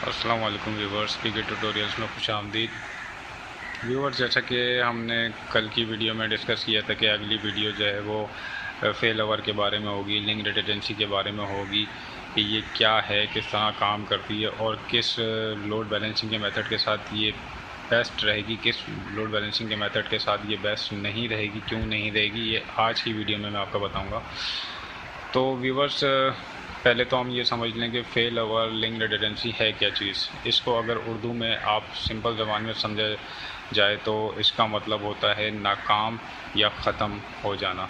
अस्सलाम वालेकुम व्यूवर्स, पीके ट्यूटोरियल्स में खुश आमदीद। व्यूवर्स, जैसा कि हमने कल की वीडियो में डिस्कस किया था कि अगली वीडियो जो है वो फेल ओवर के बारे में होगी, लिंक रिडंडेंसी के बारे में होगी कि ये क्या है, किस तरह काम करती है और किस लोड बैलेंसिंग के मेथड के साथ ये बेस्ट रहेगी, किस लोड बैलेंसिंग के मेथड के साथ ये बेस्ट नहीं रहेगी, क्यों नहीं रहेगी, ये आज की वीडियो में मैं आपको बताऊँगा। तो व्यूवर्स, पहले तो हम ये समझ लें कि फेल ओवर लिंक रिडंडेंसी है क्या चीज़। इसको अगर उर्दू में आप सिंपल ज़बान में समझा जाए तो इसका मतलब होता है नाकाम या ख़त्म हो जाना।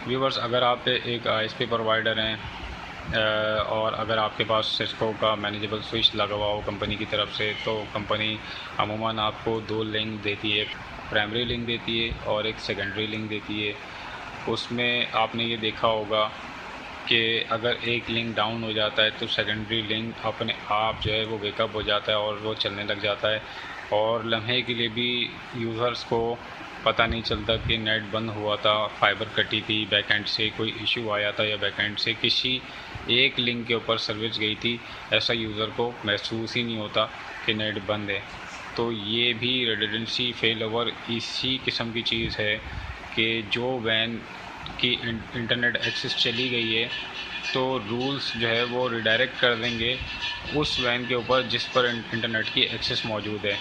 व्यूवर्स, अगर आप एक आईएसपी प्रोवाइडर हैं और अगर आपके पास सिस्को का मैनेजेबल स्विच लगा हुआ हो कंपनी की तरफ से, तो कंपनी अमूमन आपको दो लिंक देती है, एक प्राइमरी लिंक देती है और एक सेकेंडरी लिंक देती है। उसमें आपने ये देखा होगा कि अगर एक लिंक डाउन हो जाता है तो सेकेंडरी लिंक अपने आप जो है वो वेकअप हो जाता है और वो चलने लग जाता है, और लम्हे के लिए भी यूज़र्स को पता नहीं चलता कि नेट बंद हुआ था, फाइबर कटी थी, बैकएंड से कोई इशू आया था या बैकएंड से किसी एक लिंक के ऊपर सर्विस गई थी, ऐसा यूज़र को महसूस ही नहीं होता कि नेट बंद है। तो ये भी रिडंडेंसी फेल ओवर इसी किस्म की चीज़ है कि जो वैन की इंटरनेट एक्सेस चली गई है तो रूल्स जो है वो रिडायरेक्ट कर देंगे उस वैन के ऊपर जिस पर इंटरनेट की एक्सेस मौजूद है।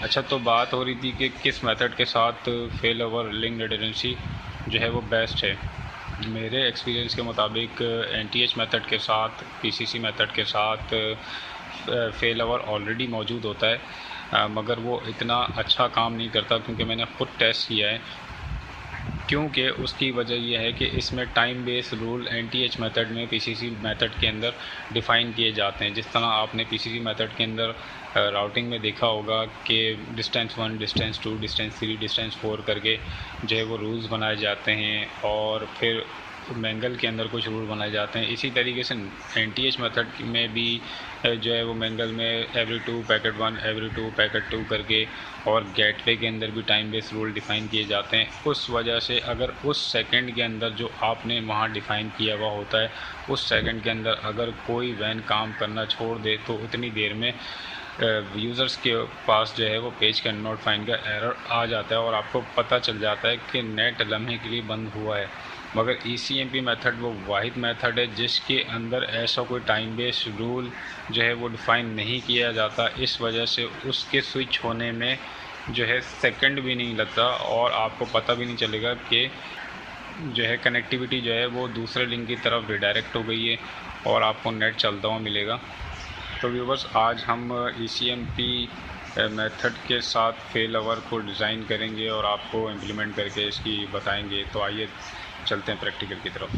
अच्छा, तो बात हो रही थी कि किस मेथड के साथ फेल ओवर लिंक रिडंडेंसी जो है वो बेस्ट है। मेरे एक्सपीरियंस के मुताबिक एनटीएच मेथड के साथ, पीसीसी मेथड के साथ फेल ओवर ऑलरेडी मौजूद होता है, मगर वो इतना अच्छा काम नहीं करता क्योंकि मैंने ख़ुद टेस्ट किया है। क्योंकि उसकी वजह यह है कि इसमें time based rule NTH method में पीसीसी मेथड के अंदर डिफ़ाइन किए जाते हैं। जिस तरह आपने पीसीसी मेथड के अंदर राउटिंग में देखा होगा कि डिस्टेंस 1, डिस्टेंस 2, डिस्टेंस 3, डिस्टेंस 4 करके जो है वो रूल्स बनाए जाते हैं, और फिर मैंगल के अंदर कुछ रूल बनाए जाते हैं। इसी तरीके से एनटीएच मेथड में भी जो है वो मैंगल में एवरी 2 पैकेट 1, एवरी 2 पैकेट 2 करके, और गेटवे के अंदर भी टाइम बेस्ड रूल डिफ़ाइन किए जाते हैं। उस वजह से अगर उस सेकंड के अंदर जो आपने वहाँ डिफ़ाइन किया हुआ होता है, उस सेकंड के अंदर अगर कोई वैन काम करना छोड़ दे तो उतनी देर में यूज़र्स के पास जो है वो पेज कैन नॉट फाइंड का एरर आ जाता है और आपको पता चल जाता है कि नेट लम्हे के लिए बंद हुआ है। मगर ईसीएमपी मेथड वो वाहिद मेथड है जिसके अंदर ऐसा कोई टाइम बेस्ड रूल जो है वो डिफ़ाइन नहीं किया जाता। इस वजह से उसके स्विच होने में जो है सेकंड भी नहीं लगता और आपको पता भी नहीं चलेगा कि जो है कनेक्टिविटी जो है वो दूसरे लिंक की तरफ रिडायरेक्ट हो गई है और आपको नेट चलता हुआ मिलेगा। तो व्यूवर्स, आज हम ईसीएमपी मेथड के साथ फेल ओवर को डिज़ाइन करेंगे और आपको इम्प्लीमेंट करके इसकी बताएंगे। तो आइए चलते हैं प्रैक्टिकल की तरफ।